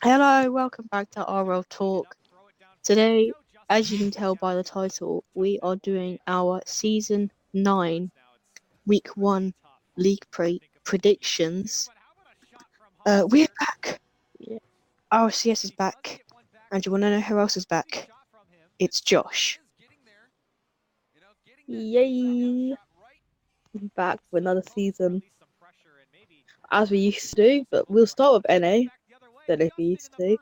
Hello, welcome back to RL Talk. Today, as you can tell by the title, we are doing our Season 9 Week 1 League predictions. We're back. Yeah. RLCS is back. And you want to know who else is back? It's Josh. Yay! I'm back for another season. As we used to do, but we'll start with NA. Don't know if we used to.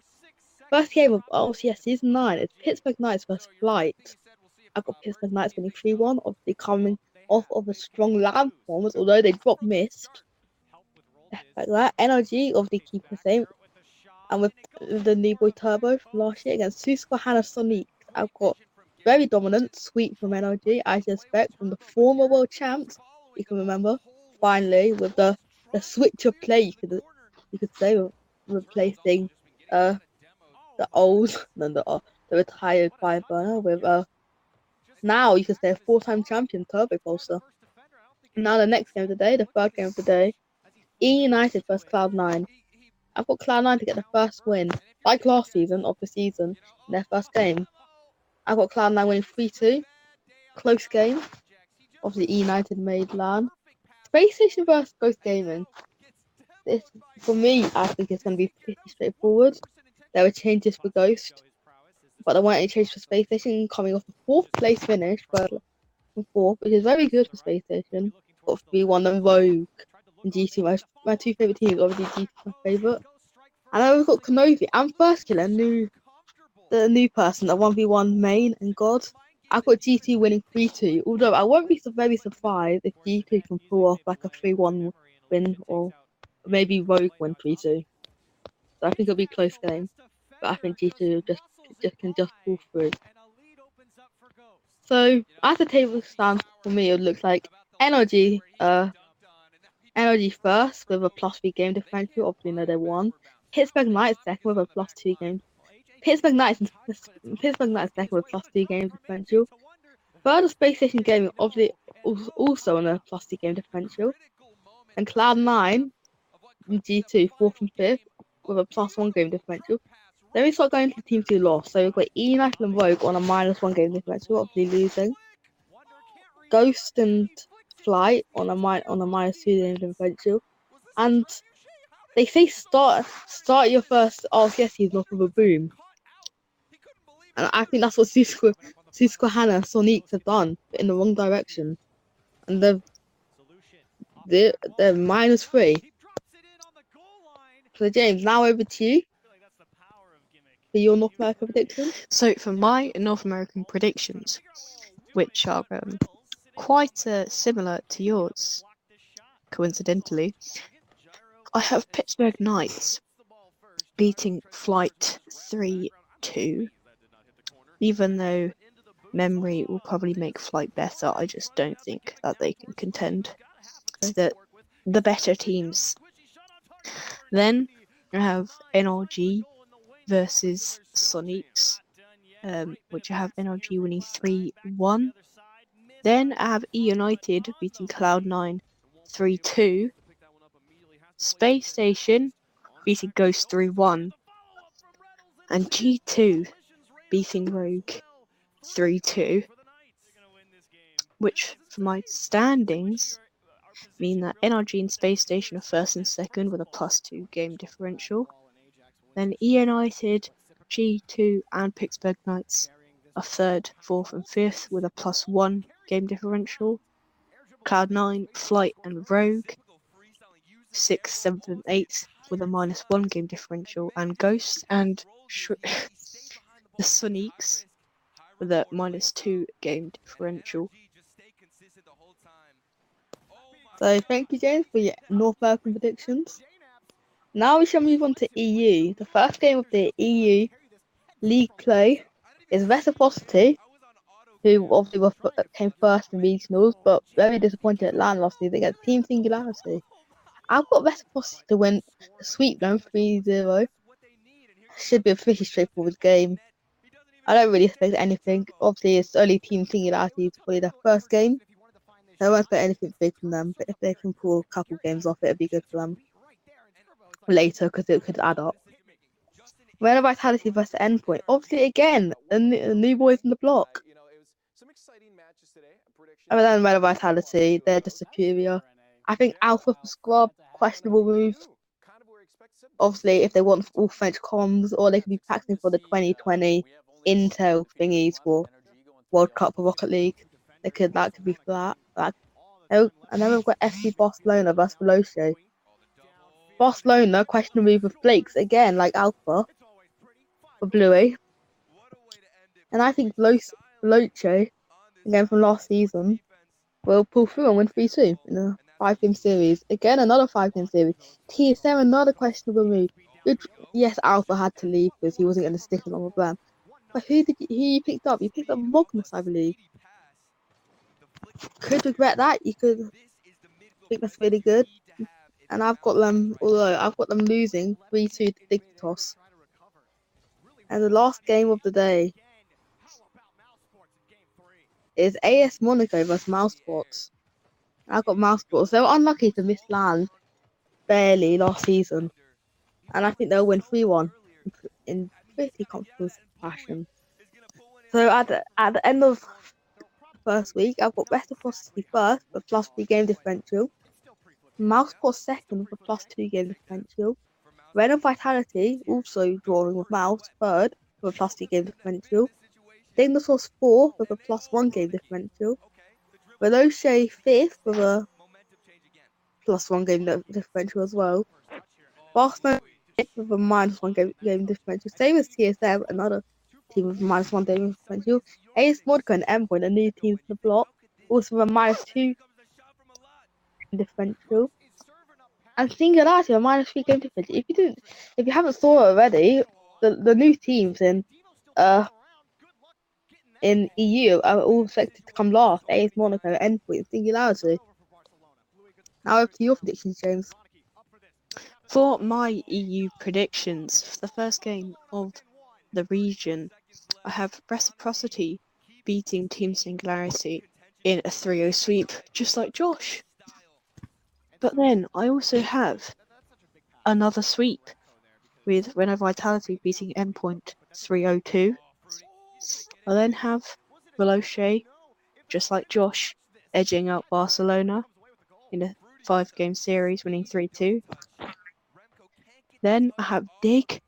First game of RLCS Season 9 is Pittsburgh Knights vs Flight. I've got Pittsburgh Knights winning 3-1, obviously coming off of a strong land performance, although they dropped missed. Like that. NRG obviously keeping the same. And with the new boy Turbo from last year against Susquehanna Sonic, I've got very dominant sweep from NRG, I suspect, from the former world champs, you can remember, finally, with the switch of play, you could say, replacing the old, the retired five burner with now you could say a four-time champion Turbo Pulsar. Now the next game of the day, the third game of the day, E United vs Cloud9. I've got Cloud9 to get the first win, like last season of the season, in their first game. I've got Cloud9 winning 3-2. Close game. Obviously E United made LAN. Space Station versus Ghost Gaming. This, for me, I think it's going to be pretty straightforward. There were changes for Ghost, but there weren't any changes for Space Station, coming off the fourth place finish, fourth, which is very good for Space Station. Got 3-1 and Rogue and GC. My two favourite teams, obviously GC my favourite. And then we've got Kenobi and First Killer, the new person, the 1v1 main and God. I've got GT winning 3-2, although I won't be so very surprised if GT can pull off like a 3-1 win or maybe Rogue win 3-2. So I think it'll be a close game. But I think G2 can just pull through. So as the table stands for me, it looks like Energy first with a +3 game differential. Obviously, no, they won. Pittsburgh Knights second with a +2 game. Pittsburgh Knights second with +2 game differential. Third Space Station Gaming, obviously also on a +2 game differential. And Cloud9 G2 fourth and fifth with a +1 game differential. Then we start going to the teams who lost. So we've got E United and Rogue on a -1 game differential, obviously losing. Ghost and Flight on a -2 game differential. And they say start your first RLCS season off with a boom. And I think that's what Susquehanna Sonics have done, but in the wrong direction. And they're -3. So James, now over to you for your North American prediction. So for my North American predictions, which are quite similar to yours, coincidentally, I have Pittsburgh Knights beating Flight 3-2. Even though memory will probably make Flight better, I just don't think that they can contend the better teams. Then I have NRG versus Sonics, which I have NRG winning 3-1. Then I have E United beating Cloud9 3-2. Space Station beating Ghost 3-1. And G2 beating Rogue 3-2. Which, for my standings, mean that NRG and Space Station are first and second with a +2 game differential. Then E United, G2 and Pittsburgh Knights are third, fourth and fifth with a +1 game differential. Cloud9, Flight and Rogue 6th, 7th and 8th with a -1 game differential, and Ghost and the Sonics with a -2 game differential. So thank you, James, for your North American predictions. Now we shall move on to EU. The first game of the EU league play is Reciprocity, who obviously came first in regionals, but very disappointed at LAN last season against Team Singularity. I've got Reciprocity to win the sweep them 3-0. Should be a pretty straightforward game. I don't really expect anything. Obviously, it's only Team Singularity to play their first game. So I won't expect anything big from them, but if they can pull a couple games off, it'd be good for them later because it could add up. Rena Vitality versus Endpoint. Obviously, again, the new boys in the block. Other than Rena Vitality, they're just superior. I think Alpha for Scrub, questionable move. Obviously, if they want all French comms, or they could be practicing for the 2020 Intel thingies for World Cup or Rocket League. That could be flat. Oh, and then we've got FC Barcelona versus Veloce. Barcelona questionable move with Flakes again, like Alpha for Bluey. And I think Veloce, again from last season, will pull through and win 3-2 in a 5-game series. Again, another 5-game series. TSM, another questionable move. Yes, Alpha had to leave because he wasn't going to stick along with them. But who you picked up? You picked up Magnus, I believe. Could regret that. You could think that's really good. And I've got them, although I've got them losing 3-2 to Dignitas. And the last game of the day is AS Monaco versus Mousesports. I got Mousesports. They were unlucky to miss land barely last season. And I think they'll win 3-1 in pretty comfortable fashion. So at the end of the first week, I've got Reciprocity first with +3 game differential. Mousesports second with a +2 game differential. Ren Vitality also drawing with Mouse third with a +2 game differential. Dignitas fourth with a +1 game differential. Veloce fifth with a +1 game differential as well. Barcelona with a -1 game differential. Same as TSM, another team with a -1 game differential. AS Monaco and Endpoint, a new team in the block, also with a -2 differential. And Singularity a -3 game differential. If you haven't saw it already, the new teams in EU are all expected to come last. AS Monaco, Endpoint, Singularity. Now over to your predictions, James. For my EU predictions for the first game of the region, I have Reciprocity beating Team Singularity in a 3-0 sweep, just like Josh. But then I also have another sweep with Renault Vitality beating Endpoint 3-0-2. I then have Veloce, just like Josh, edging out Barcelona in a 5-game series, winning 3-2. Then I have Dig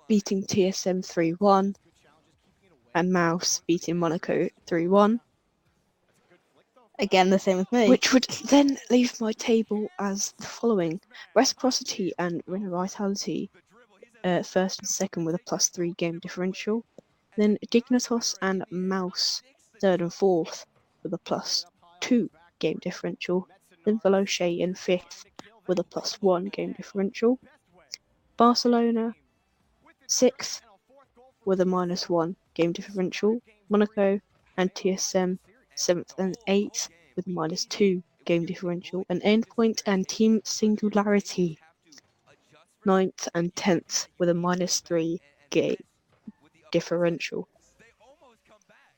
beating TSM 3-1 and Mouse beating Monaco 3-1. Again, the same as me. Which would then leave my table as the following: Reciprocity and Renault Vitality first and second with a +3 game differential. Then Dignitas and Mouse third and fourth with a +2 game differential. Then Veloce in fifth with a +1 game differential. Barcelona sixth with a -1 game differential. Monaco and TSM seventh and eighth with a -2 game differential. And Endpoint and Team Singularity ninth and 10th with a -3 game differential.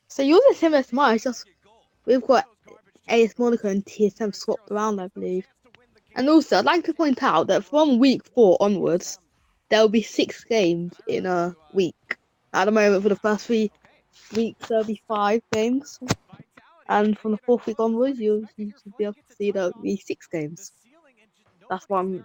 So yours is similar to mine. It's just we've got AS Monaco and TSM swapped around, I believe. And also, I'd like to point out that from week 4 onwards, there will be 6 games in a week. At the moment, for the first 3 weeks, there'll be 5 games. And from the 4th week onwards, you should be able to see there'll be 6 games. That's one.